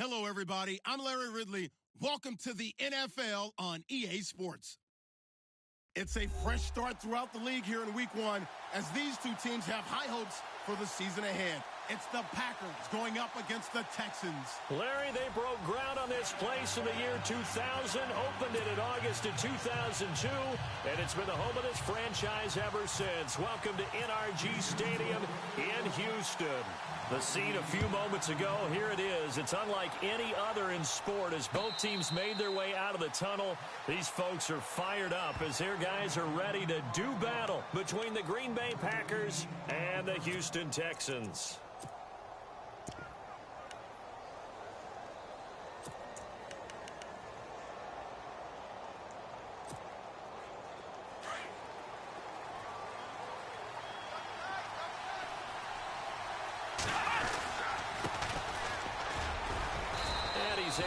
Hello, everybody. I'm Larry Ridley. Welcome to the NFL on EA Sports. It's a fresh start throughout the league here in Week 1 as these two teams have high hopes for the season ahead. It's the Packers going up against the Texans. Larry, they broke ground on this place in the year 2000, opened it in August of 2002, and it's been the home of this franchise ever since. Welcome to NRG Stadium in Houston. The scene a few moments ago, here it is. It's unlike any other in sport as both teams made their way out of the tunnel. These folks are fired up as their guys are ready to do battle between the Green Bay Packers and the Houston Texans.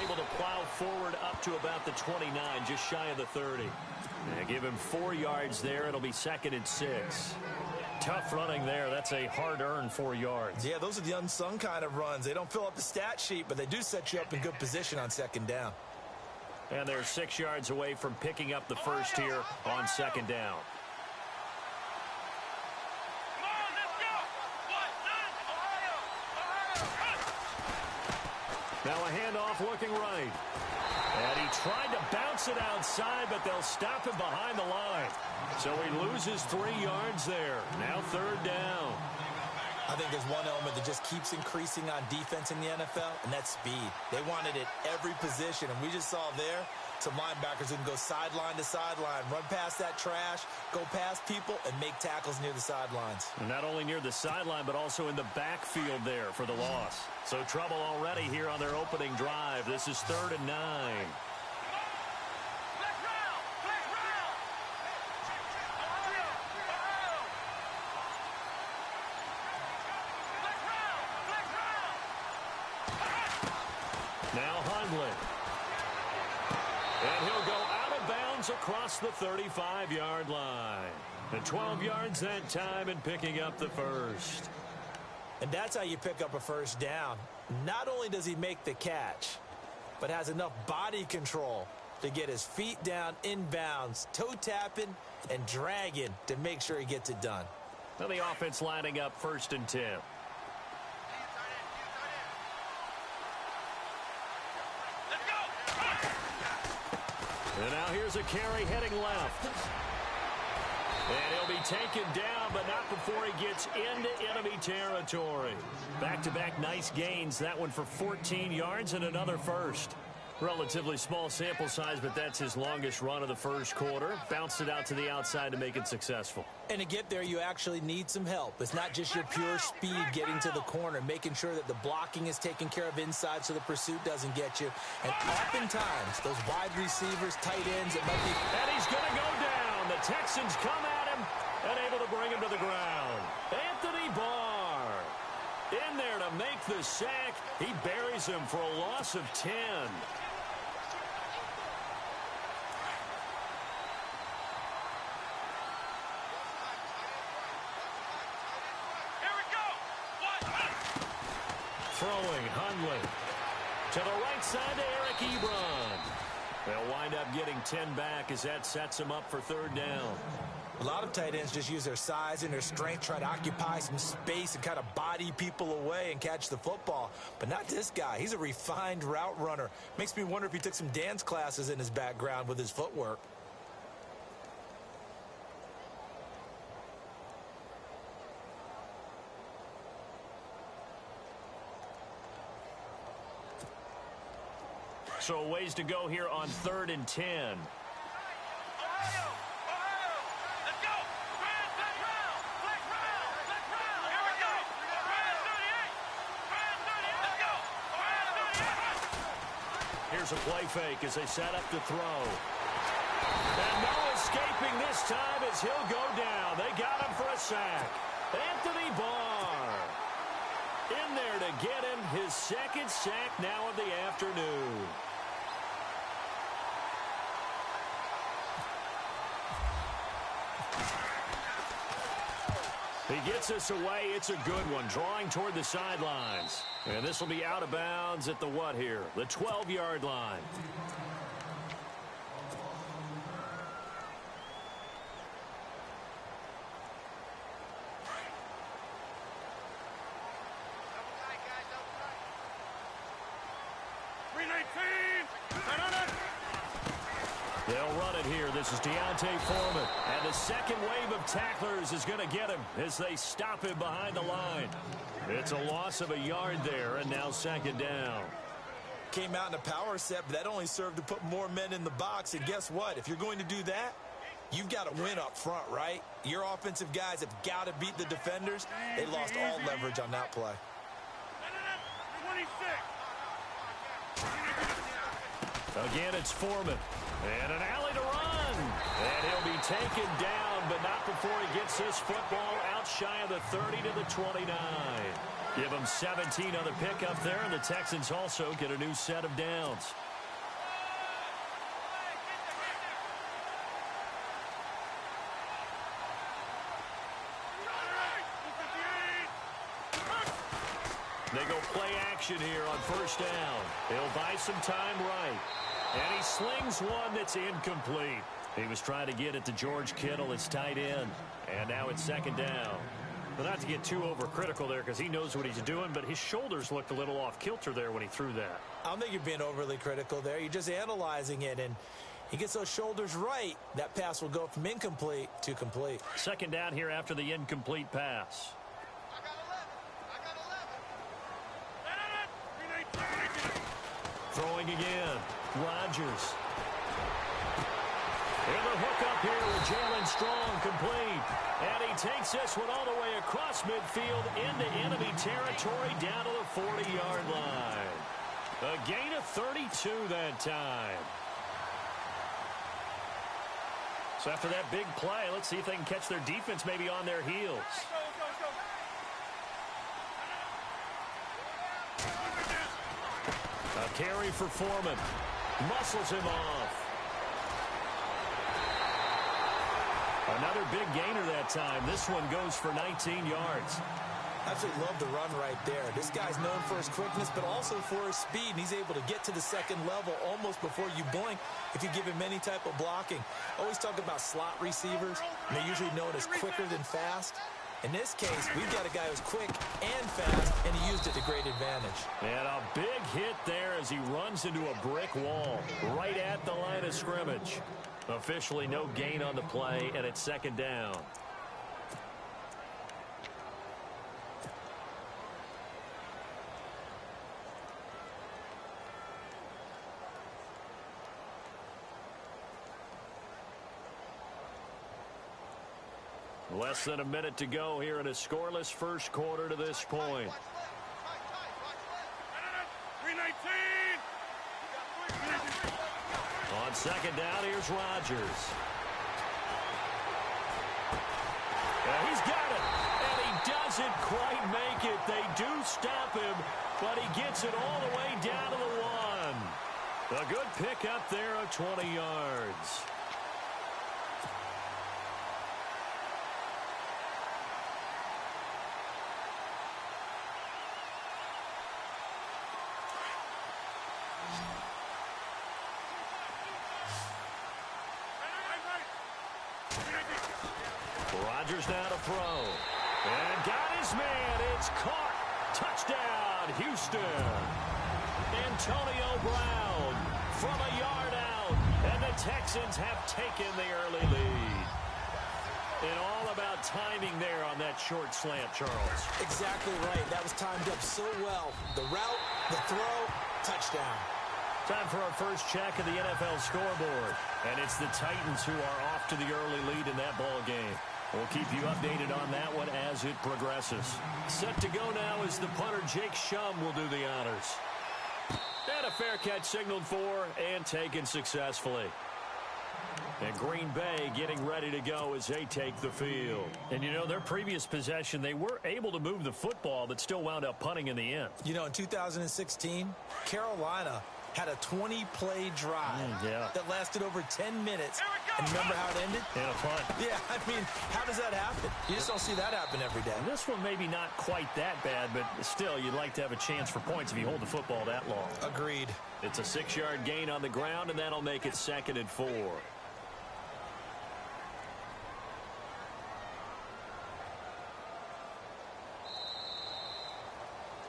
Able to plow forward up to about the 29, just shy of the 30. And give him 4 yards there. It'll be 2nd and 6. Tough running there. That's a hard-earned 4 yards. Yeah, those are the unsung kind of runs. They don't fill up the stat sheet, but they do set you up in good position on 2nd down. And they're 6 yards away from picking up the first here on 2nd down. Now a handoff looking right. And he tried to bounce it outside, but they'll stop him behind the line. So he loses 3 yards there. Now 3rd down. I think there's one element that just keeps increasing on defense in the NFL, and that's speed. They want it at every position, and we just saw there some linebackers who can go sideline to sideline, run past that trash, go past people, and make tackles near the sidelines. And not only near the sideline, but also in the backfield there for the loss. So trouble already here on their opening drive. This is 3rd and 9. Now Hundley. And he'll go out of bounds across the 35-yard line. And 12 yards that time and picking up the first. And that's how you pick up a first down. Not only does he make the catch, but has enough body control to get his feet down inbounds, toe tapping and dragging to make sure he gets it done. Now the offense lining up 1st and 10. And now here's a carry heading left. And he'll be taken down, but not before he gets into enemy territory. Back-to-back nice gains. That one for 14 yards and another first. Relatively small sample size, but that's his longest run of the first quarter. Bounced it out to the outside to make it successful. And to get there, you actually need some help. It's not just your pure speed getting to the corner, making sure that the blocking is taken care of inside so the pursuit doesn't get you. And oftentimes, those wide receivers, tight ends, it might be... And he's going to go down. The Texans come at him and able to bring him to the ground. Anthony Barr in there to make the sack. He buries him for a loss of 10. Throwing Hundley to the right side to Eric Ebron. They'll wind up getting 10 back as that sets them up for 3rd down. A lot of tight ends just use their size and their strength, try to occupy some space and kind of body people away and catch the football. But not this guy. He's a refined route runner. Makes me wonder if he took some dance classes in his background with his footwork. So a ways to go here on 3rd and 10. Here's a play fake as they set up to throw. And no escaping this time as he'll go down. They got him for a sack. Anthony Barr in there to get him his 2nd sack now of the afternoon. He gets us away. It's a good one, drawing toward the sidelines. And this will be out of bounds at the what here? The 12-yard line. They'll run it here. This is Deontay Foreman. And the second wave of tacklers is going to get him as they stop him behind the line. It's a loss of a yard there, and now second down. Came out in a power set, but that only served to put more men in the box. And guess what? If you're going to do that, you've got to win up front, right? Your offensive guys have got to beat the defenders. They lost all leverage on that play. 26. Again, it's Foreman. And an alley to run. And he'll be taken down, but not before he gets this football out shy of the 30 to the 29. Give him 17 on the pickup there, and the Texans also get a new set of downs. They go play action here on first down. He'll buy some time right. And he slings one that's incomplete. He was trying to get it to George Kittle, his tight end. And now it's second down. But not to get too overcritical there because he knows what he's doing, but his shoulders looked a little off kilter there when he threw that. I don't think you're being overly critical there. You're just analyzing it, and he gets those shoulders right. That pass will go from incomplete to complete. Second down here after the incomplete pass. Throwing again. Rodgers. And the hook up here with Jalen Strong complete. And he takes this one all the way across midfield into enemy territory down to the 40-yard line. A gain of 32 that time. So after that big play, let's see if they can catch their defense maybe on their heels. A carry for Foreman. Muscles him off. Another big gainer that time. This one goes for 19 yards. Absolutely love the run right there. This guy's known for his quickness, but also for his speed, and he's able to get to the second level almost before you blink if you give him any type of blocking. Always talk about slot receivers, and they're usually known as quicker than fast. In this case, we've got a guy who's quick and fast, and he used it to great advantage. And a big hit there as he runs into a brick wall right at the line of scrimmage. Officially no gain on the play, and it's second down. Less than a minute to go here in a scoreless first quarter to this point. On second down, here's Rodgers. And he's got it. And he doesn't quite make it. They do stop him, but he gets it all the way down to the one. A good pickup there of 20 yards. Rodgers now to throw. And got his man. It's caught. Touchdown, Houston. Antonio Brown from a yard out. And the Texans have taken the early lead. And all about timing there on that short slant, Charles. Exactly right. That was timed up so well. The route, the throw, touchdown. Time for our first check of the NFL scoreboard. And it's the Titans who are off to the early lead in that ball game. We'll keep you updated on that one as it progresses. Set to go now is the punter Jake Shum will do the honors. And a fair catch signaled for and taken successfully. And Green Bay getting ready to go as they take the field. And, you know, their previous possession, they were able to move the football but still wound up punting in the end. You know, in 2016, Carolina had a 20-play drive that lasted over 10 minutes. And remember how it ended? In a punt. Yeah, I mean, how does that happen? You just don't see that happen every day. And this one maybe not quite that bad, but still, you'd like to have a chance for points if you hold the football that long. Agreed. It's a 6-yard gain on the ground, and that'll make it 2nd and 4.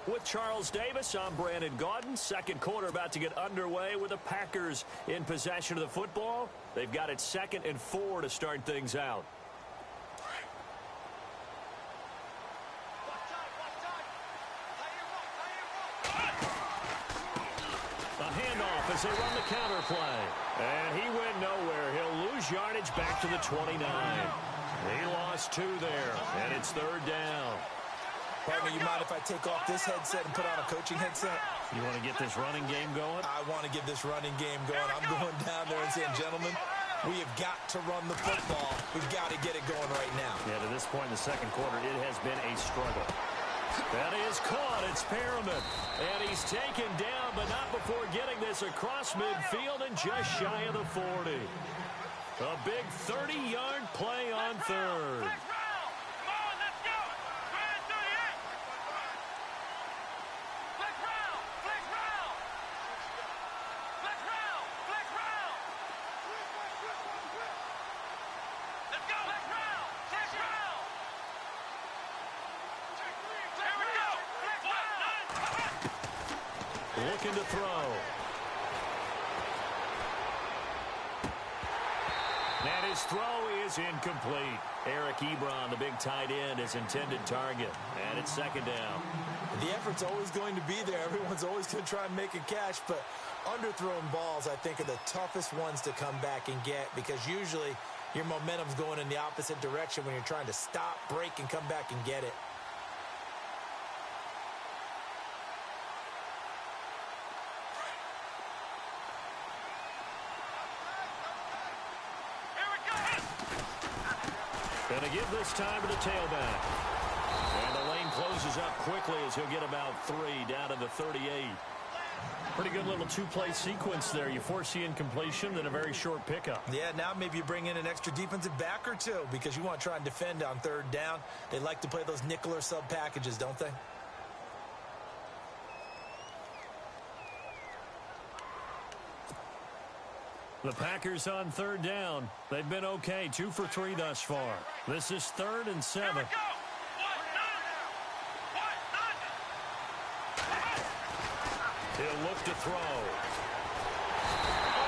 With Charles Davis, I'm Brandon Gaudin. Second quarter about to get underway with the Packers in possession of the football. They've got it 2nd and 4 to start things out. A handoff as they run the counter play. And he went nowhere. He'll lose yardage back to the 29. He lost 2 there, and it's 3rd down. Partner, you mind if I take off this headset and put on a coaching headset? You want to get this running game going? I want to get this running game going. I'm going down there and saying, gentlemen, we have got to run the football. We've got to get it going right now. Yeah, to this point in the second quarter, it has been a struggle. That is caught. It's Perriman. And he's taken down, but not before getting this across midfield and just shy of the 40. A big 30-yard play on 3rd. Looking to throw. And his throw is incomplete. Eric Ebron, the big tight end, his intended target. And it's 2nd down. The effort's always going to be there. Everyone's always going to try and make a catch, but underthrown balls, I think, are the toughest ones to come back and get because usually your momentum's going in the opposite direction when you're trying to stop, break, and come back and get it. Going to give this time to the tailback. And the lane closes up quickly as he'll get about 3 down to the 38. Pretty good little 2-play sequence there. You force the incompletion, then a very short pickup. Yeah, now maybe you bring in an extra defensive back or 2 because you want to try and defend on 3rd down. They like to play those nickel or sub packages, don't they? The Packers on 3rd down. They've been okay. 2 for 3 thus far. This is 3rd and 7. He'll look to throw.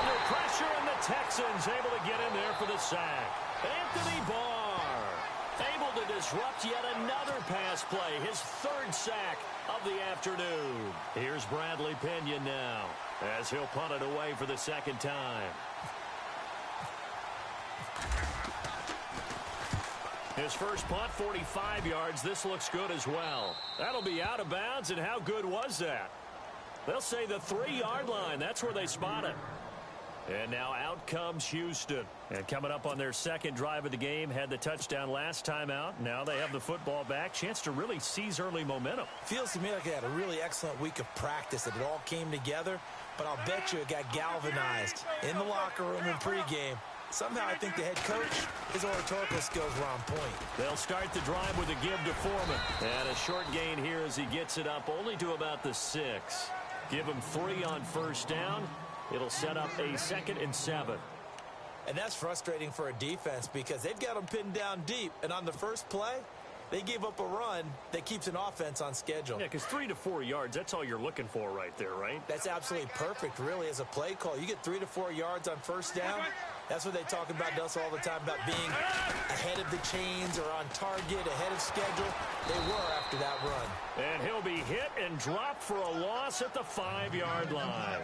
Under pressure, and the Texans able to get in there for the sack. Anthony Barr able to disrupt yet another pass play. His 3rd sack of the afternoon. Here's Bradley Pinion now as he'll punt it away for the 2nd time. His first punt, 45 yards. This looks good as well. That'll be out of bounds, and how good was that? They'll say the 3-yard line. That's where they spot it. And now out comes Houston. And coming up on their 2nd drive of the game, had the touchdown last time out. Now they have the football back. Chance to really seize early momentum. Feels to me like they had a really excellent week of practice. That it all came together. But I'll bet you it got galvanized in the locker room in pregame. Somehow I think the head coach, his oratorical skills were on point. They'll start the drive with a give to Foreman. And a short gain here as he gets it up only to about the 6. Give him 3 on 1st down. It'll set up a 2nd and 7. And that's frustrating for a defense because they've got them pinned down deep. And on the first play, they gave up a run that keeps an offense on schedule. Yeah, because 3 to 4 yards, that's all you're looking for right there, right? That's absolutely perfect, really, as a play call. You get 3 to 4 yards on 1st down. That's what they talk about to us all the time, about being ahead of the chains or on target, ahead of schedule. They were after that run. And he'll be hit and dropped for a loss at the 5-yard line.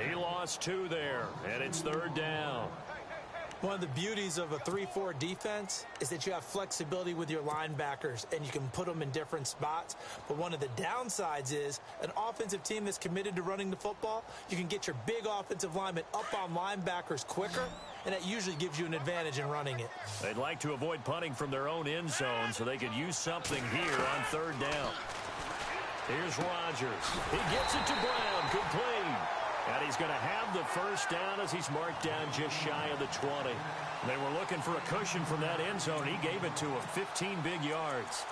He lost 2 there, and it's 3rd down. One of the beauties of a 3-4 defense is that you have flexibility with your linebackers and you can put them in different spots. But one of the downsides is an offensive team that's committed to running the football, you can get your big offensive linemen up on linebackers quicker, and that usually gives you an advantage in running it. They'd like to avoid punting from their own end zone so they could use something here on 3rd down. Here's Rodgers. He gets it to Brown. Complete. And he's going to have the first down as he's marked down just shy of the 20. They were looking for a cushion from that end zone. He gave it to him, 15 big yards.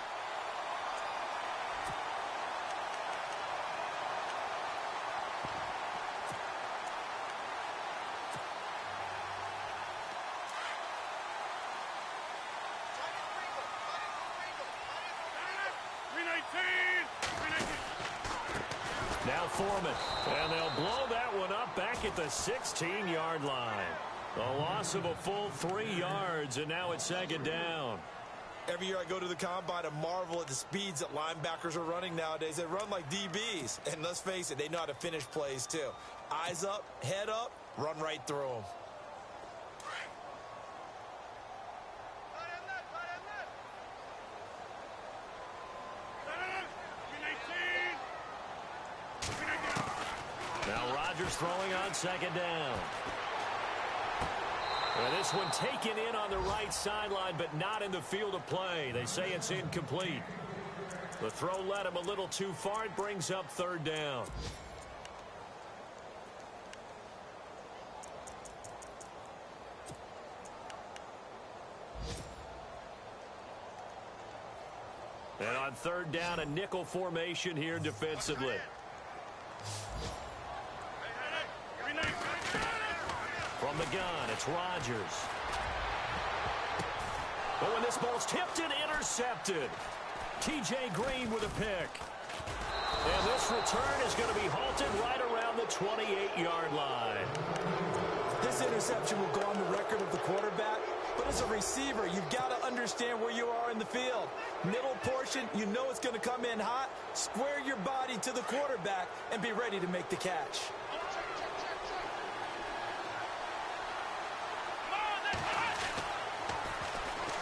Now Foreman, and they'll blow that one up back at the 16-yard line. A loss of a full 3 yards, and now it's second down. Every year I go to the combine and marvel at the speeds that linebackers are running nowadays. They run like DBs, and let's face it, they know how to finish plays too. Eyes up, head up, run right through them. Now Rodgers throwing on second down. And this one taken in on the right sideline, but not in the field of play. They say it's incomplete. The throw led him a little too far. It brings up third down. And on third down, a nickel formation here defensively. From the gun, it's Rodgers. But when this ball's tipped and intercepted, T.J. Green with a pick. And this return is going to be halted right around the 28-yard line. This interception will go on the record of the quarterback, but as a receiver, you've got to understand where you are in the field. Middle portion, you know it's going to come in hot. Square your body to the quarterback and be ready to make the catch.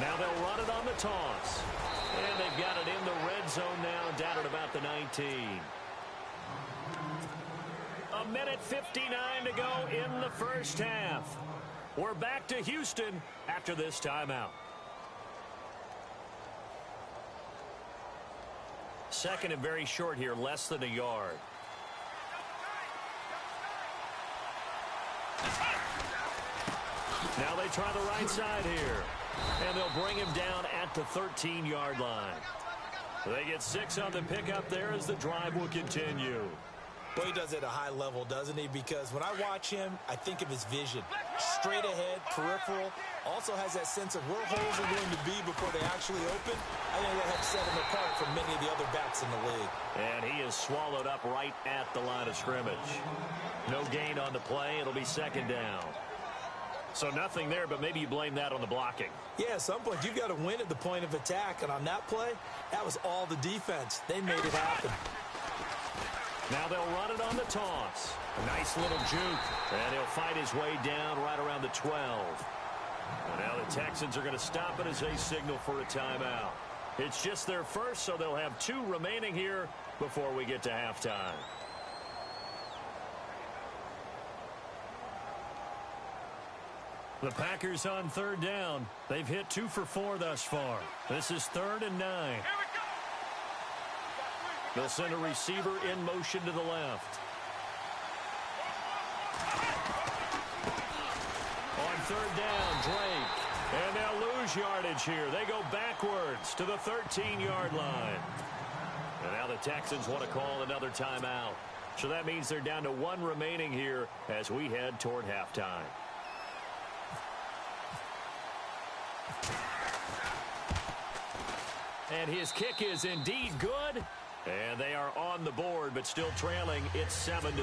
Now they'll run it on the toss. And they've got it in the red zone now, down at about the 19. A minute 59 to go in the first half. We're back to Houston after this timeout. Second and very short here, less than a yard. Now they try the right side here. And they'll bring him down at the 13-yard line. They get 6 on the pickup there as the drive will continue. Well, he does it at a high level, doesn't he? Because when I watch him, I think of his vision. Straight ahead, peripheral. Also has that sense of where holes are going to be before they actually open. I think that helps set him apart from many of the other backs in the league. And he is swallowed up right at the line of scrimmage. No gain on the play. It'll be second down. So nothing there, but maybe you blame that on the blocking. Yeah, at some point you've got to win at the point of attack. And on that play, that was all the defense. They made it happen. Now they'll run it on the toss. A nice little juke. And he'll fight his way down right around the 12. And now the Texans are going to stop it as they signal for a timeout. It's just their first, so they'll have 2 remaining here before we get to halftime. The Packers on third down. They've hit 2 for 4 thus far. This is 3rd and 9. They'll send a receiver in motion to the left. On third down, Drake. And they'll lose yardage here. They go backwards to the 13-yard line. And now the Texans want to call another timeout. So that means they're down to 1 remaining here as we head toward halftime. And his kick is indeed good. And they are on the board, but still trailing. It's 7-3.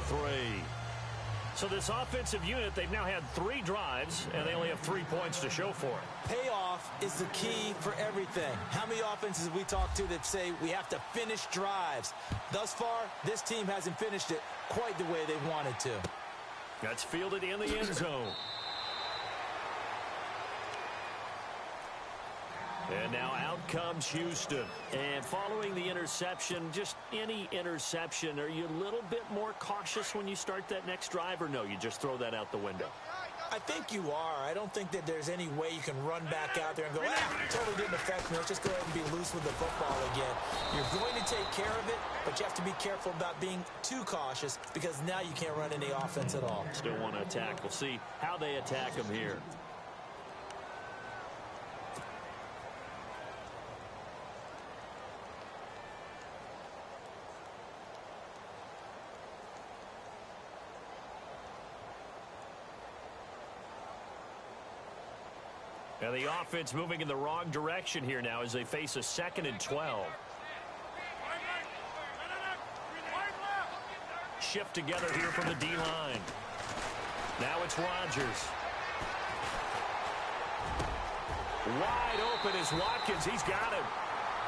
So this offensive unit, they've now had 3 drives, and they only have 3 points to show for it. Payoff is the key for everything. How many offenses have we talked to that say we have to finish drives? Thus far, this team hasn't finished it quite the way they wanted to. That's fielded in the end zone. And now out comes Houston. And following the interception, just any interception, are you a little bit more cautious when you start that next drive, or no, you just throw that out the window? I think you are. I don't think that there's any way you can run back out there and go, totally didn't affect me. Let's just go ahead and be loose with the football again. You're going to take care of it, but you have to be careful about being too cautious because now you can't run any offense at all. Still want to attack. We'll see how they attack him here. Now the offense moving in the wrong direction here now as they face a 2nd and 12. Shift together here from the D-line. Now it's Rodgers. Wide open is Watkins. He's got him.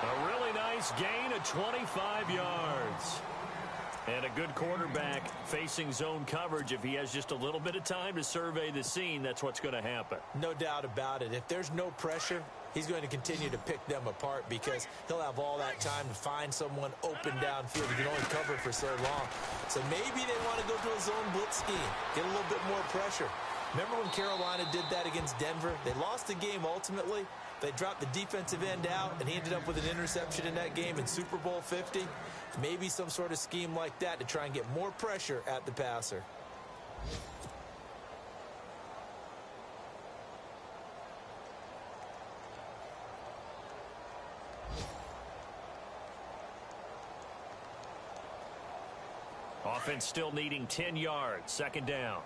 A really nice gain of 25 yards. And a good quarterback facing zone coverage. If he has just a little bit of time to survey the scene, that's what's going to happen. No doubt about it. If there's no pressure, he's going to continue to pick them apart because he'll have all that time to find someone open downfield. He can only cover for so long. So maybe they want to go to a zone blitz scheme, get a little bit more pressure. Remember when Carolina did that against Denver? They lost the game ultimately. They dropped the defensive end out, and he ended up with an interception in that game in Super Bowl 50. Maybe some sort of scheme like that to try and get more pressure at the passer. Offense still needing 10 yards. 2nd down.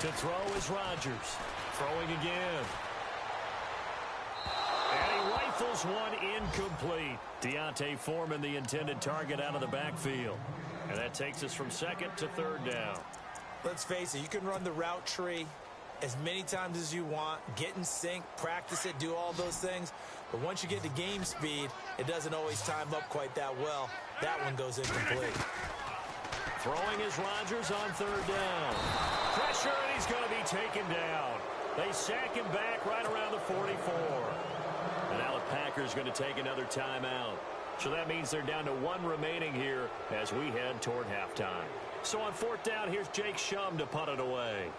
To throw is Rodgers. Throwing again. And he rifles one incomplete. Deontay Foreman, the intended target, out of the backfield. And that takes us from 2nd to 3rd down. Let's face it, you can run the route tree as many times as you want, get in sync, practice it, do all those things. But once you get to game speed, it doesn't always time up quite that well. That one goes incomplete. Throwing is Rodgers on 3rd down. Pressure, and he's going to be taken down. They sack him back right around the 44. And now the Packers going to take another timeout. So that means they're down to 1 remaining here as we head toward halftime. So on 4th down, here's Jake Shum to punt it away.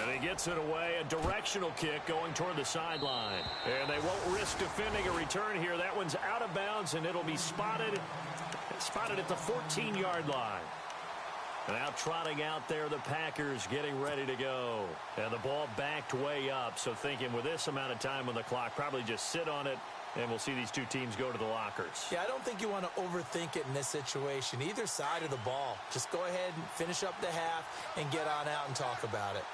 And he gets it away, a directional kick going toward the sideline. And they won't risk defending a return here. That one's out of bounds, and it'll be spotted at the 14-yard line. And now trotting out there, the Packers getting ready to go. And the ball backed way up, so thinking with this amount of time on the clock, probably just sit on it, and we'll see these two teams go to the lockers. Yeah, I don't think you want to overthink it in this situation. Either side of the ball. Just go ahead and finish up the half and get on out and talk about it.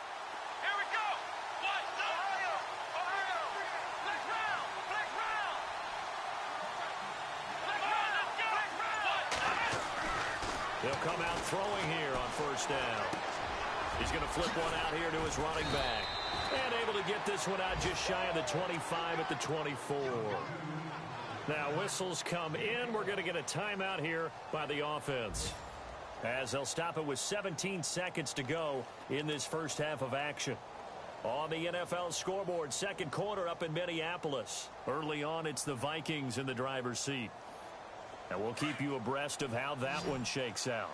They'll come out throwing here on 1st down. He's going to flip one out here to his running back. And able to get this one out just shy of the 25 at the 24. Now whistles come in. We're going to get a timeout here by the offense, as they'll stop it with 17 seconds to go in this first half of action. On the NFL scoreboard, 2nd quarter up in Minneapolis. Early on, it's the Vikings in the driver's seat. And we'll keep you abreast of how that one shakes out.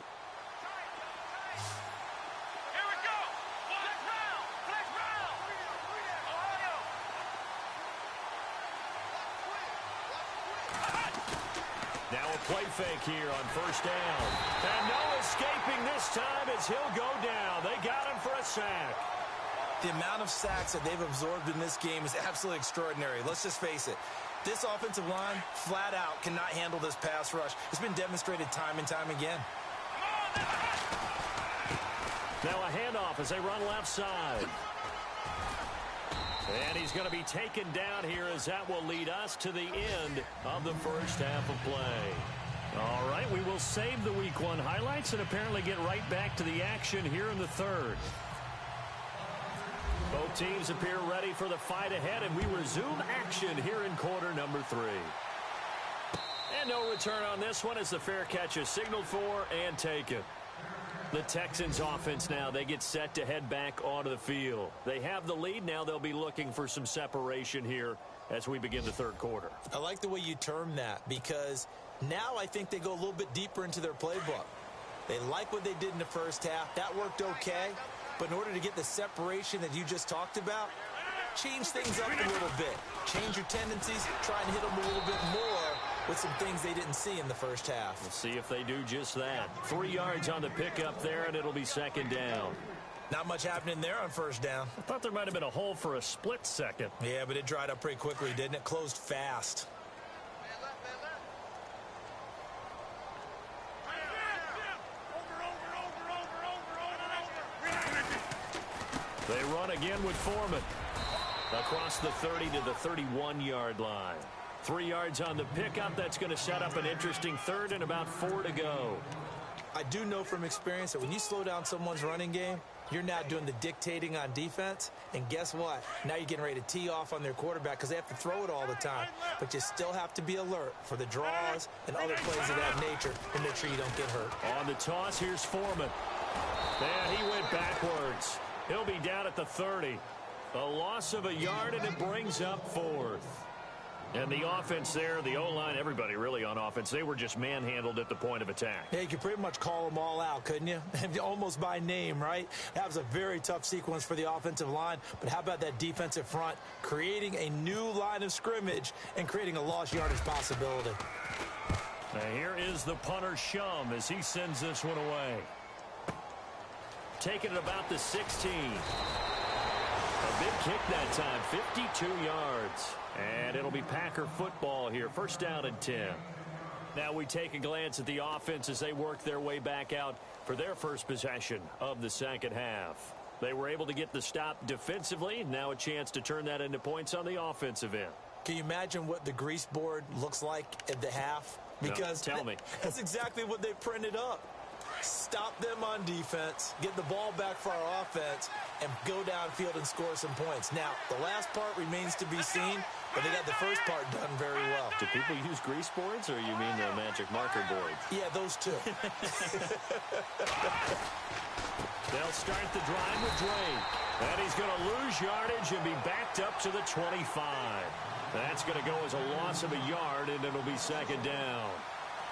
Here we go. Flex round. Ohio. Now a play fake here on 1st down. And no escaping this time as he'll go down. They got him for a sack. The amount of sacks that they've absorbed in this game is absolutely extraordinary. Let's just face it. This offensive line, flat out, cannot handle this pass rush. It's been demonstrated time and time again. Now a handoff as they run left side. And he's going to be taken down here as that will lead us to the end of the first half of play. All right, we will save the Week 1 highlights and apparently get right back to the action here in the 3rd. Both teams appear ready for the fight ahead, and we resume action here in quarter number 3. And no return on this one as the fair catch is signaled for and taken. The Texans offense now, they get set to head back onto the field. They have the lead. Now they'll be looking for some separation here as we begin the third quarter. I like the way you term that, because now I think they go a little bit deeper into their playbook. They like what they did in the first half. That worked okay. But in order to get the separation that you just talked about, change things up a little bit. Change your tendencies. Try and hit them a little bit more with some things they didn't see in the first half. We'll see if they do just that. 3 yards on the pickup there, and it'll be second down. Not much happening there on first down. I thought there might have been a hole for a split second. Yeah, but it dried up pretty quickly, didn't it? Closed fast. They run again with Foreman. Across the 30 to the 31-yard line. 3 yards on the pickup. That's going to set up an interesting third and about 4 to go. I do know from experience that when you slow down someone's running game, you're now doing the dictating on defense. And guess what? Now you're getting ready to tee off on their quarterback because they have to throw it all the time. But you still have to be alert for the draws and other plays of that nature and make sure you don't get hurt. On the toss, here's Foreman. And he went backwards. He'll be down at the 30. A loss of a yard, and it brings up fourth. And the offense there, the O-line, everybody really on offense, they were just manhandled at the point of attack. Yeah, you could pretty much call them all out, couldn't you? Almost by name, right? That was a very tough sequence for the offensive line. But how about that defensive front creating a new line of scrimmage and creating a lost yardage possibility? Now here is the punter, Shum, as he sends this one away. Taking it about the 16. A big kick that time, 52 yards. And it'll be Packer football here. First down and 10. Now we take a glance at the offense as they work their way back out for their first possession of the second half. They were able to get the stop defensively. Now a chance to turn that into points on the offensive end. Can you imagine what the grease board looks like at the half? Because no, tell me. That's exactly what they printed up. Stop them on defense, get the ball back for our offense, and go downfield and score some points. Now, the last part remains to be seen, but they got the first part done very well. Do people use grease boards, or you mean the magic marker boards? Yeah, those two. They'll start the drive with Drake. And he's going to lose yardage and be backed up to the 25. That's going to go as a loss of a yard, and it'll be second down.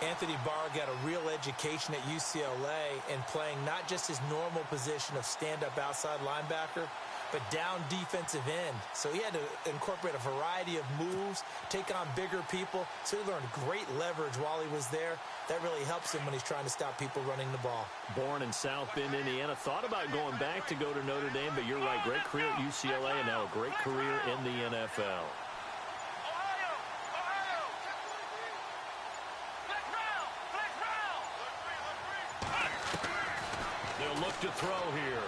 Anthony Barr got a real education at UCLA in playing not just his normal position of stand-up outside linebacker, but down defensive end. So he had to incorporate a variety of moves, take on bigger people. So he learned great leverage while he was there. That really helps him when he's trying to stop people running the ball. Born in South Bend, Indiana. Thought about going back to go to Notre Dame, but you're right. Great career at UCLA and now a great career in the NFL. Look to throw here.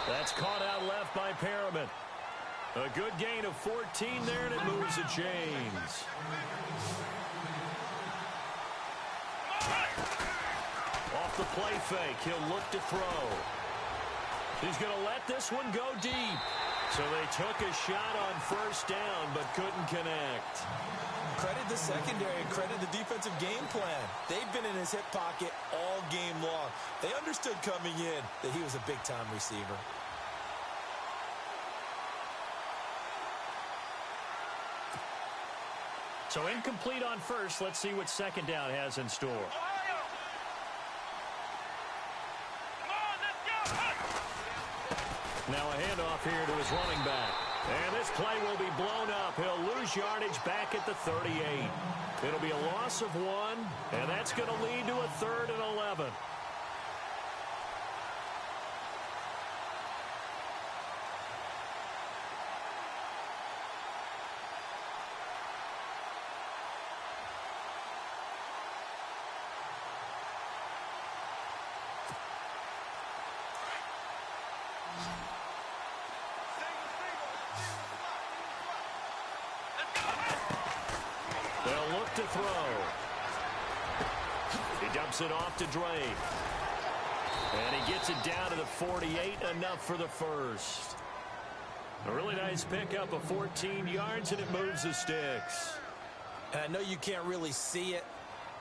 That's caught out left by Perriman. A good gain of 14 there, and it moves the chains. Off the play fake, he'll look to throw. He's going to let this one go deep. So they took a shot on first down, but couldn't connect. Credit the secondary, credit the defensive game plan. They've been in his hip pocket all game long. They understood coming in that he was a big-time receiver. So incomplete on first. Let's see what second down has in store. Now a handoff here to his running back. And this play will be blown up. He'll lose yardage back at the 38. It'll be a loss of 1, and that's going to lead to a 3rd and 11. They'll look to throw. He dumps it off to Drake. And he gets it down to the 48, enough for the first. A really nice pickup of 14 yards, and it moves the sticks. And I know you can't really see it,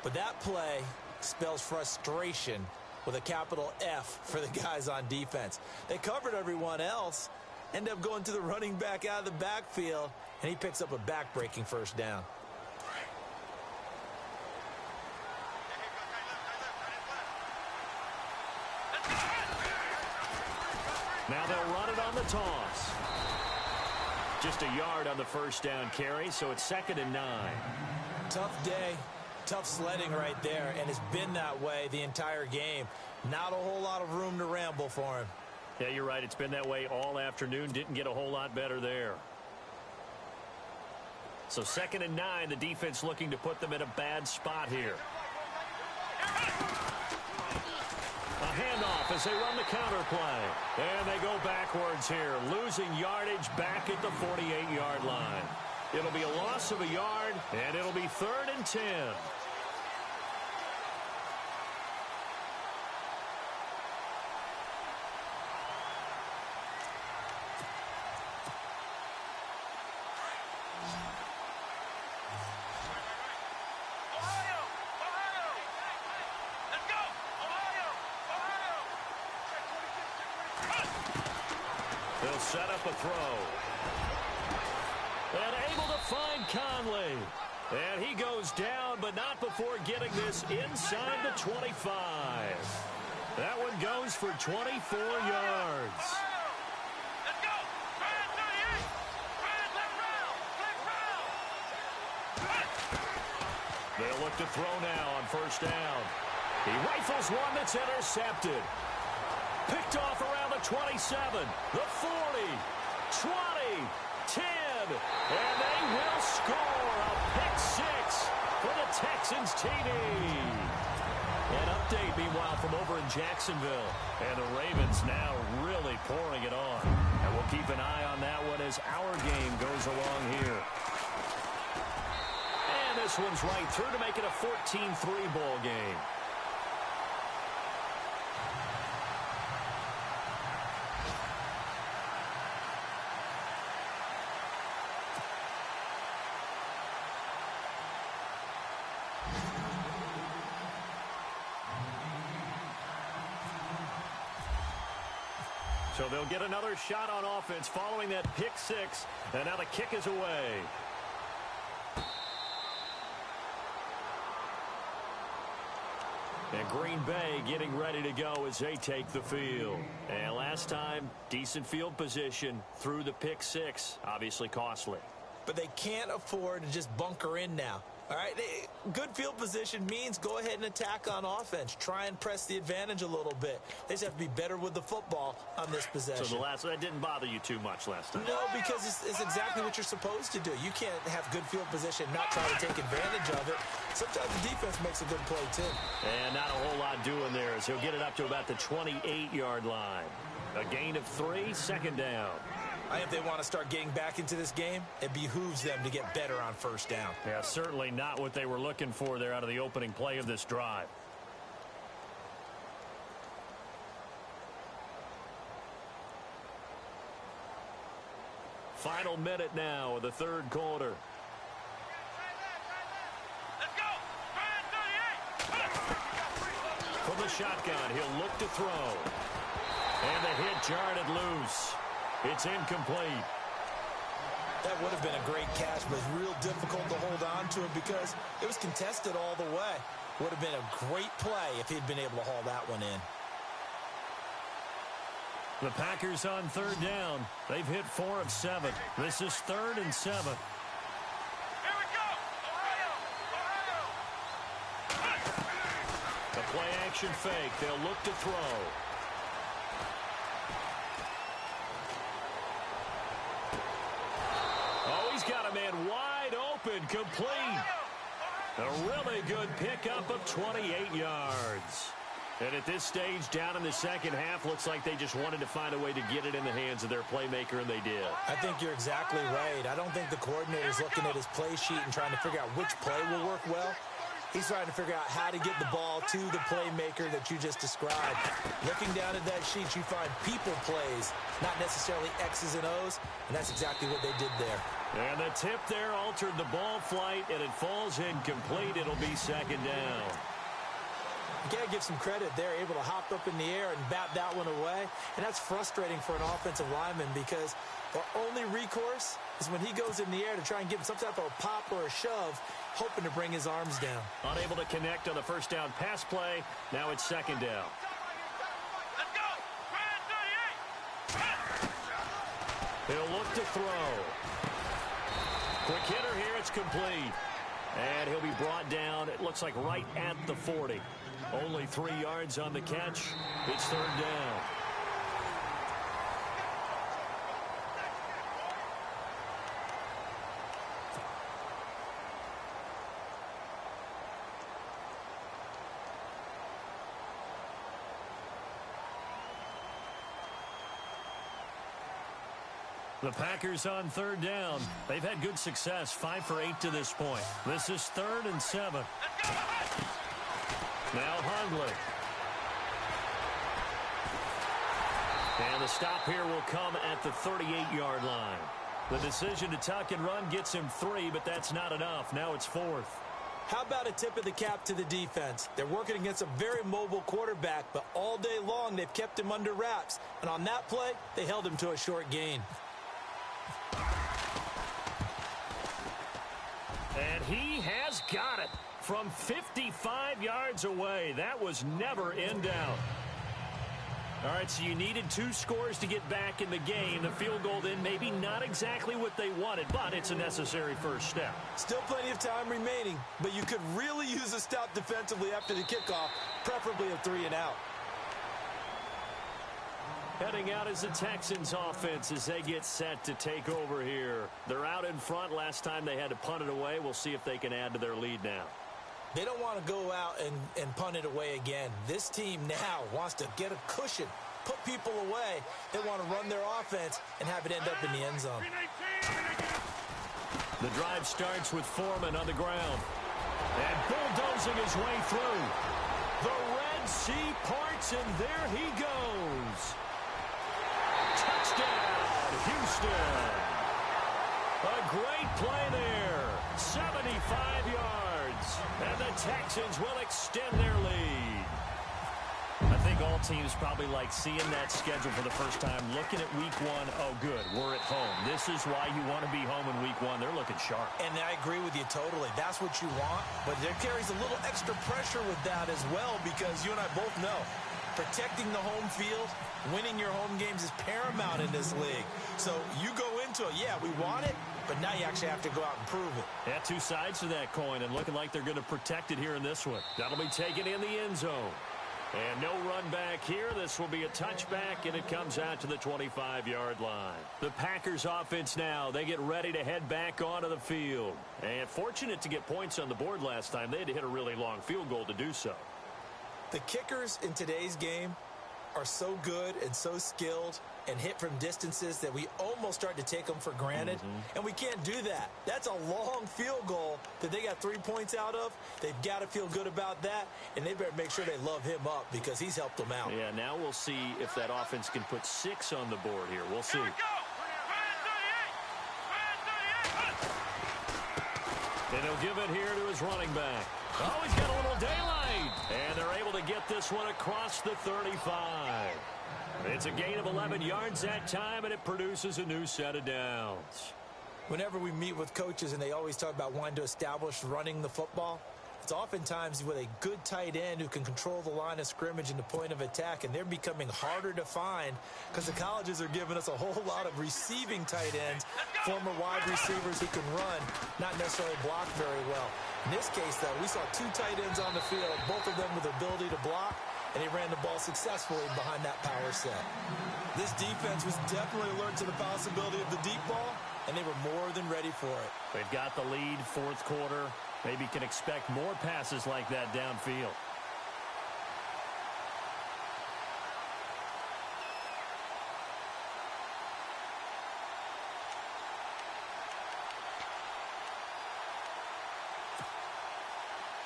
but that play spells frustration with a capital F for the guys on defense. They covered everyone else, end up going to the running back out of the backfield, and he picks up a back-breaking first down. Now they'll run it on the toss. Just a yard on the first down carry, so it's 2nd and 9. Tough day, tough sledding right there, and it's been that way the entire game. Not a whole lot of room to ramble for him. Yeah, you're right. It's been that way all afternoon. Didn't get a whole lot better there. So 2nd and 9, the defense looking to put them in a bad spot here. A handoff as they run the counter play. And they go backwards here, losing yardage back at the 48-yard line. It'll be a loss of a yard, and it'll be 3rd and 10. They'll set up a throw. And able to find Conley. And he goes down, but not before getting this inside the 25. That one goes for 24 yards. Let's go! Ryan 38! Ryan left round! They'll look to throw now on first down. He rifles one that's intercepted. Picked off around the 27, the 40, 20, 10, and they will score a pick six for the Texans TD. An update, meanwhile, from over in Jacksonville. And the Ravens now really pouring it on. And we'll keep an eye on that one as our game goes along here. And this one's right through to make it a 14-3 ball game. So they'll get another shot on offense following that pick six. And now the kick is away. And Green Bay getting ready to go as they take the field. And last time, decent field position through the pick six. Obviously costly. But they can't afford to just bunker in now. All right, good field position means go ahead and attack on offense. Try and press the advantage a little bit. They just have to be better with the football on this possession. So that didn't bother you too much last time? No, because it's exactly what you're supposed to do. You can't have good field position, not try to take advantage of it. Sometimes the defense makes a good play, too. And not a whole lot doing there as he'll get it up to about the 28-yard line. A gain of 3, 2nd down. I think if they want to start getting back into this game, it behooves them to get better on first down. Yeah, certainly not what they were looking for there out of the opening play of this drive. Final minute now of the third quarter. Let's go! Ryan 38! From the shotgun, he'll look to throw. And the hit jarred it loose. It's incomplete. That would have been a great catch, but it's real difficult to hold on to it because it was contested all the way. Would have been a great play if he'd been able to haul that one in. The Packers on 3rd down. They've hit 4 of 7. This is 3rd and 7. Here we go! Ohio! The play action fake. They'll look to throw. Oh, he's got a man wide open, complete. A really good pickup of 28 yards. And at this stage, down in the second half, looks like they just wanted to find a way to get it in the hands of their playmaker, and they did. I think you're exactly right. I don't think the coordinator's looking at his play sheet and trying to figure out which play will work well. He's trying to figure out how to get the ball to the playmaker that you just described. Looking down at that sheet, you find people plays, not necessarily X's and O's, and that's exactly what they did there. And the tip there altered the ball flight, and it falls incomplete. It'll be 2nd down. You got to give some credit. They're able to hop up in the air and bat that one away. And that's frustrating for an offensive lineman because their only recourse is when he goes in the air to try and give him some type of a pop or a shove, hoping to bring his arms down. Unable to connect on the first down pass play. Now it's second down. Let's go. Brad 38. He'll look to throw. Quick hitter here. It's complete. And he'll be brought down, it looks like right at the 40. Only 3 yards on the catch. It's third down. The Packers on third down. They've had good success, 5 for 8 to this point. This is 3rd and 7. Now Hundley. And the stop here will come at the 38-yard line. The decision to tuck and run gets him 3, but that's not enough. Now it's 4th. How about a tip of the cap to the defense? They're working against a very mobile quarterback, but all day long they've kept him under wraps. And on that play, they held him to a short gain. And he has got it from 55 yards away. That was never in doubt. All right, so you needed 2 scores to get back in the game. The field goal then maybe not exactly what they wanted, but it's a necessary first step. Still plenty of time remaining, but you could really use a stop defensively after the kickoff, preferably a 3 and out. Heading out is the Texans offense as they get set to take over here. They're out in front. Last time they had to punt it away. We'll see if they can add to their lead now. They don't want to go out and punt it away again. This team now wants to get a cushion, put people away. They want to run their offense and have it end up in the end zone. The drive starts with Foreman on the ground. And bulldozing his way through. The Red Sea parts, and there he goes. Touchdown, Houston. A great play there. 75 yards. And the Texans will extend their lead. I think all teams probably like seeing that schedule for the first time, looking at week 1. Oh, good, we're at home. This is why you want to be home in week 1. They're looking sharp. And I agree with you totally. That's what you want. But there carries a little extra pressure with that as well because you and I both know protecting the home field, winning your home games is paramount in this league. So you go into it, yeah, we want it, but now you actually have to go out and prove it. Yeah, 2 sides to that coin, and looking like they're going to protect it here in this one. That'll be taken in the end zone. And no run back here. This will be a touchback, and it comes out to the 25-yard line. The Packers offense now, they get ready to head back onto the field. And fortunate to get points on the board last time. They had to hit a really long field goal to do so. The kickers in today's game are so good and so skilled and hit from distances that we almost start to take them for granted. And we can't do that. That's a long field goal that they got 3 points out of. They've got to feel good about that, and they better make sure they love him up because he's helped them out. Yeah, now we'll see if that offense can put 6 on the board here. We'll see. Here we go. Brad 38. And he'll give it here to his running back. Oh, he's got a little daylight. And they're able to get this one across the 35. It's a gain of 11 yards that time, and it produces a new set of downs. Whenever we meet with coaches and they always talk about wanting to establish running the football, it's oftentimes with a good tight end who can control the line of scrimmage and the point of attack, and they're becoming harder to find because the colleges are giving us a whole lot of receiving tight ends, former wide receivers who can run, not necessarily block very well. In this case, though, we saw 2 tight ends on the field, both of them with the ability to block, and he ran the ball successfully behind that power set. This defense was definitely alert to the possibility of the deep ball, and they were more than ready for it. They've got the lead, 4th quarter. Maybe can expect more passes like that downfield.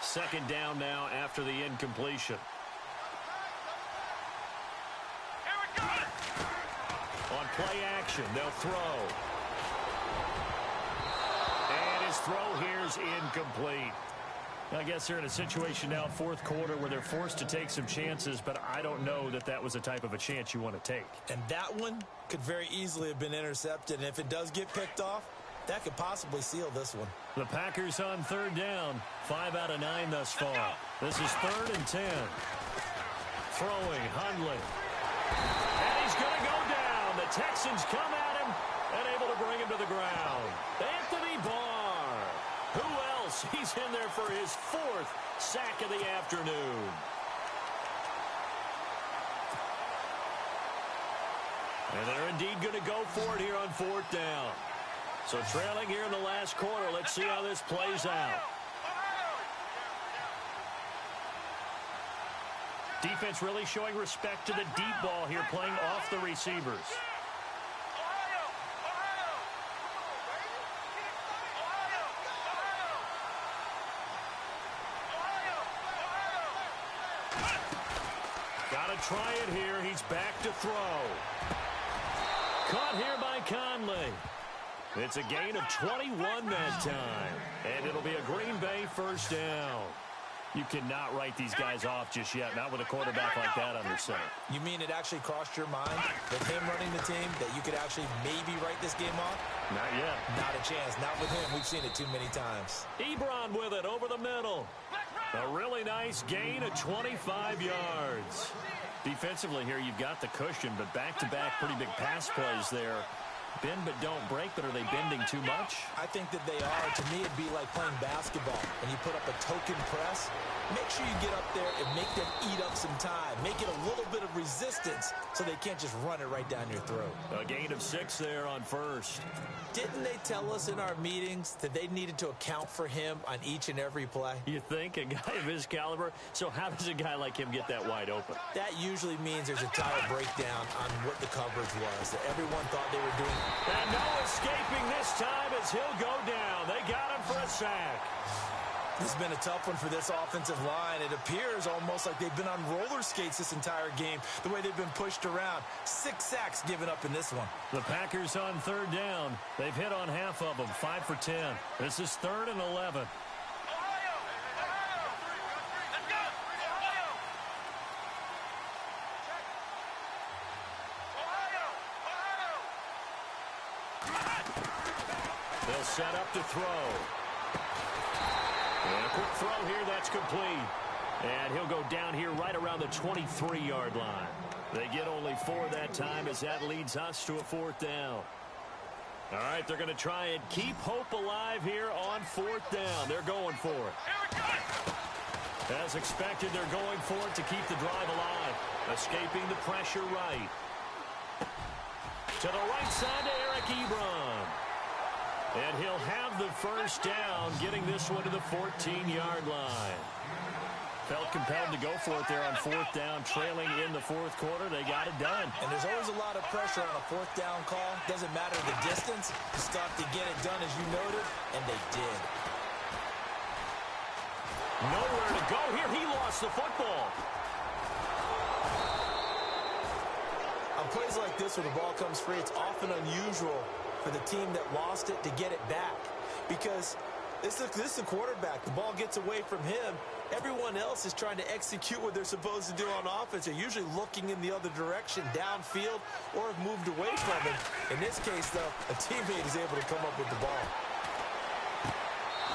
Second down now after the incompletion. Here we go. On play action, they'll throw. And his throw here's incomplete. I guess they're in a situation now, fourth quarter, where they're forced to take some chances, but I don't know that that was the type of a chance you want to take. And that one could very easily have been intercepted. And if it does get picked off, that could possibly seal this one. The Packers on third down. 5 out of 9 thus far. This is 3rd and 10. Throwing, Hundley. And he's going to go down. The Texans come at him and able to bring him to the ground. Anthony Barr. Who else? He's in there for his 4th sack of the afternoon. And they're indeed going to go for it here on 4th down. So trailing here in the last quarter. Let's see how this plays out. Defense really showing respect to the deep ball here, playing off the receivers. Got to try it here. He's back to throw. Caught here by Conley. It's a gain of 21 that time. And it'll be a Green Bay first down. You cannot write these guys off just yet, not with a quarterback like that under center. You mean it actually crossed your mind, with him running the team, that you could actually maybe write this game off? Not yet. Not a chance. Not with him. We've seen it too many times. Ebron with it over the middle. A really nice gain of 25 yards. Defensively here, you've got the cushion, but back-to-back pretty big pass plays there. Bend but don't break, but are they bending too much? I think that they are. To me, it'd be like playing basketball. When you put up a token press, make sure you get up there and make them eat up some time. Make it a little bit of resistance so they can't just run it right down your throat. A gain of 6 there on first. Didn't they tell us in our meetings that they needed to account for him on each and every play? You think? A guy of his caliber? So how does a guy like him get that wide open? That usually means there's a tire breakdown on what the coverage was, that everyone thought they were doing. And no escaping this time as he'll go down. They got him for a sack. This has been a tough one for this offensive line. It appears almost like they've been on roller skates this entire game, the way they've been pushed around. 6 sacks given up in this one. The Packers on third down. They've hit on half of them, 5 for 10. This is 3rd and 11. They'll set up to throw. And a quick throw here, that's complete. And he'll go down here right around the 23-yard line. They get only 4 that time as that leads us to a 4th down. All right, they're going to try and keep hope alive here on 4th down. They're going for it. As expected, they're going for it to keep the drive alive. Escaping the pressure right. To the right side to Eric Ebron. And he'll have the first down, getting this one to the 14-yard line. Felt compelled to go for it there on 4th down, trailing in the 4th quarter. They got it done. And there's always a lot of pressure on a 4th down call. Doesn't matter the distance. Just got to get it done, as you noted, and they did. Nowhere to go here. He lost the football. On plays like this where the ball comes free, it's often unusual for the team that lost it to get it back, because this is the quarterback. The ball gets away from him. Everyone else is trying to execute what they're supposed to do on offense. They're usually looking in the other direction, downfield, or have moved away from him. In this case, though, a teammate is able to come up with the ball.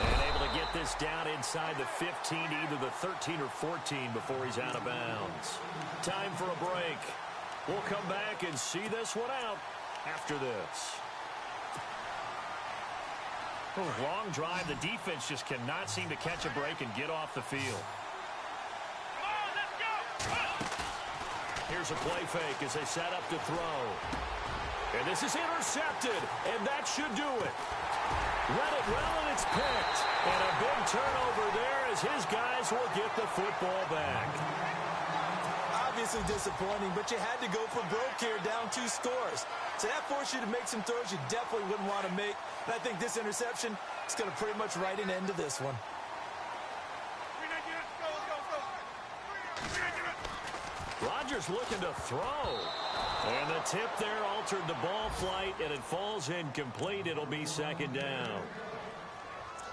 And able to get this down inside the 15, either the 13 or 14 before he's out of bounds. Time for a break. We'll come back and see this one out after this. Long drive. The defense just cannot seem to catch a break and get off the field. Here's a play fake as they set up to throw. And this is intercepted, and that should do it. Read it well, and it's picked. And a big turnover there as his guys will get the football back. Obviously disappointing, but you had to go for broke here, down 2 scores. So that forced you to make some throws you definitely wouldn't want to make. And I think this interception is going to pretty much write an end to this one. Rodgers looking to throw. And the tip there altered the ball flight, and it falls incomplete. It'll be 2nd down.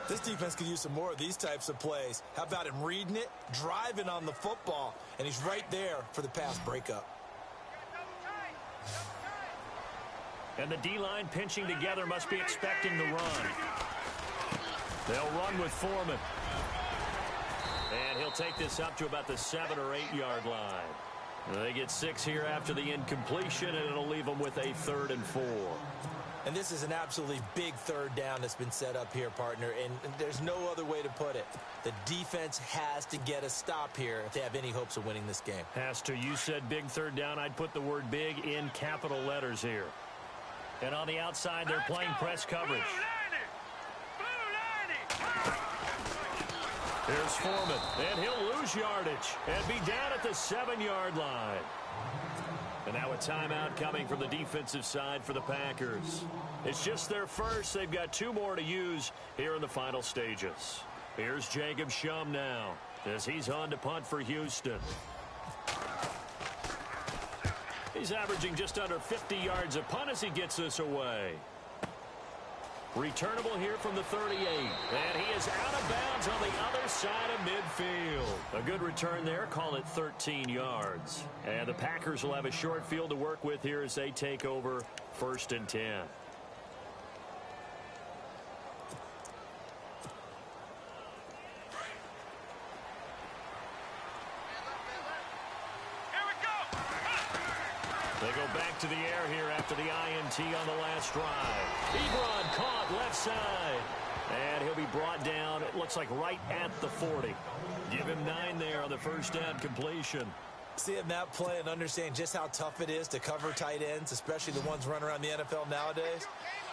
This defense could use some more of these types of plays. How about him reading it, driving on the football, and he's right there for the pass breakup. And the D-line pinching together must be expecting the run. They'll run with Foreman. And he'll take this up to about the 7 or 8 yard line. They get 6 here after the incompletion, and it'll leave them with a 3rd and 4. And this is an absolutely big 3rd down that's been set up here, partner, and there's no other way to put it. The defense has to get a stop here if they have any hopes of winning this game. Has to. You said big 3rd down. I'd put the word big in capital letters here. And on the outside, they're playing press coverage. Here's Foreman, and he'll lose yardage and be down at the 7-yard line. And now a timeout coming from the defensive side for the Packers. It's just their first. They've got 2 more to use here in the final stages. Here's Jacob Shum now as he's on to punt for Houston. He's averaging just under 50 yards a punt as he gets this away. Returnable here from the 38. And he is out of bounds on the other side of midfield. A good return there. Call it 13 yards. And the Packers will have a short field to work with here as they take over 1st and 10. They go back to the air here after the INT on the last drive. Ebron caught left side. And he'll be brought down, it looks like right at the 40. Give him 9 there on the 1st down completion. Seeing that play and understand just how tough it is to cover tight ends, especially the ones running around the NFL nowadays,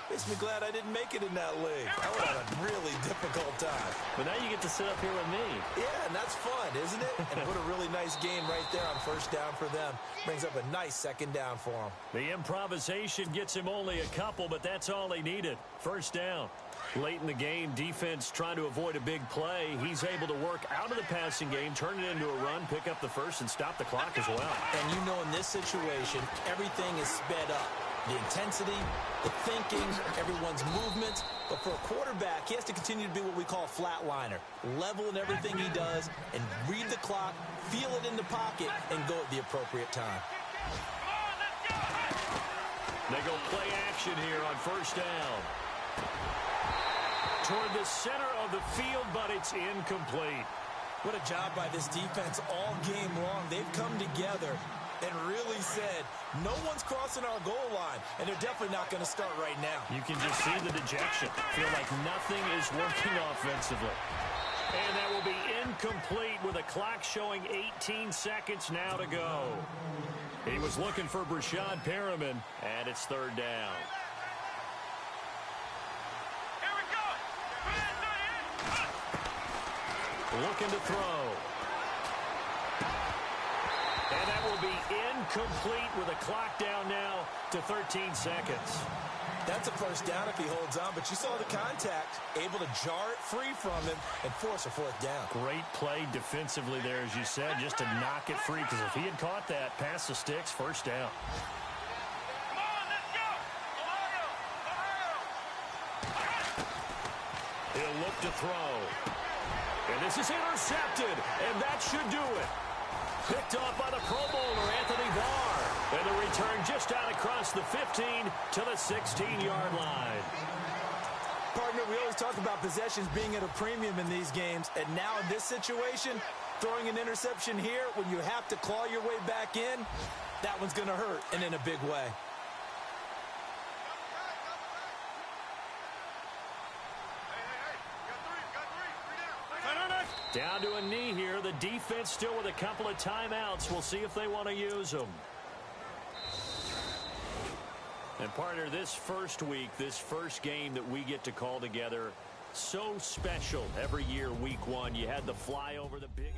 makes me glad I didn't make it in that league. I would have a really difficult time. But now you get to sit up here with me. Yeah, and that's fun, isn't it? And put a really nice game right there on 1st down for them. Brings up a nice 2nd down for them. The improvisation gets him only a couple, but that's all he needed. 1st down. Late in the game, defense trying to avoid a big play. He's able to work out of the passing game, turn it into a run, pick up the 1st, and stop the clock as well. And you know in this situation, everything is sped up. The intensity, the thinking, everyone's movements. But for a quarterback, he has to continue to be what we call a flatliner. Level in everything he does and read the clock, feel it in the pocket, and go at the appropriate time. They go play action here on 1st down. Toward the center of the field, but it's incomplete. What a job by this defense all game long. They've come together and really said, no one's crossing our goal line, and they're definitely not going to start right now. You can just see the dejection. Feel like nothing is working offensively. And that will be incomplete with a clock showing 18 seconds now to go. He was looking for Brashad Perriman, and it's 3rd down. Here we go. Looking to throw. And that will be incomplete with a clock down now to 13 seconds. That's a 1st down if he holds on, but you saw the contact, able to jar it free from him and force a 4th down. Great play defensively there, as you said, just to knock it free, because if he had caught that, past the sticks, 1st down. Come on, let's go. Ohio. He'll look to throw. And this is intercepted, and that should do it. Picked off by the Pro Bowler, Anthony Barr. And the return just out across the 15 to the 16-yard line. Partner, we always talk about possessions being at a premium in these games, and now in this situation, throwing an interception here when you have to claw your way back in, that one's going to hurt, and in a big way. Down to a knee here. The defense still with a couple of timeouts. We'll see if they want to use them. And partner, this first week, this first game that we get to call together, so special every year, week 1. You had the fly over the big...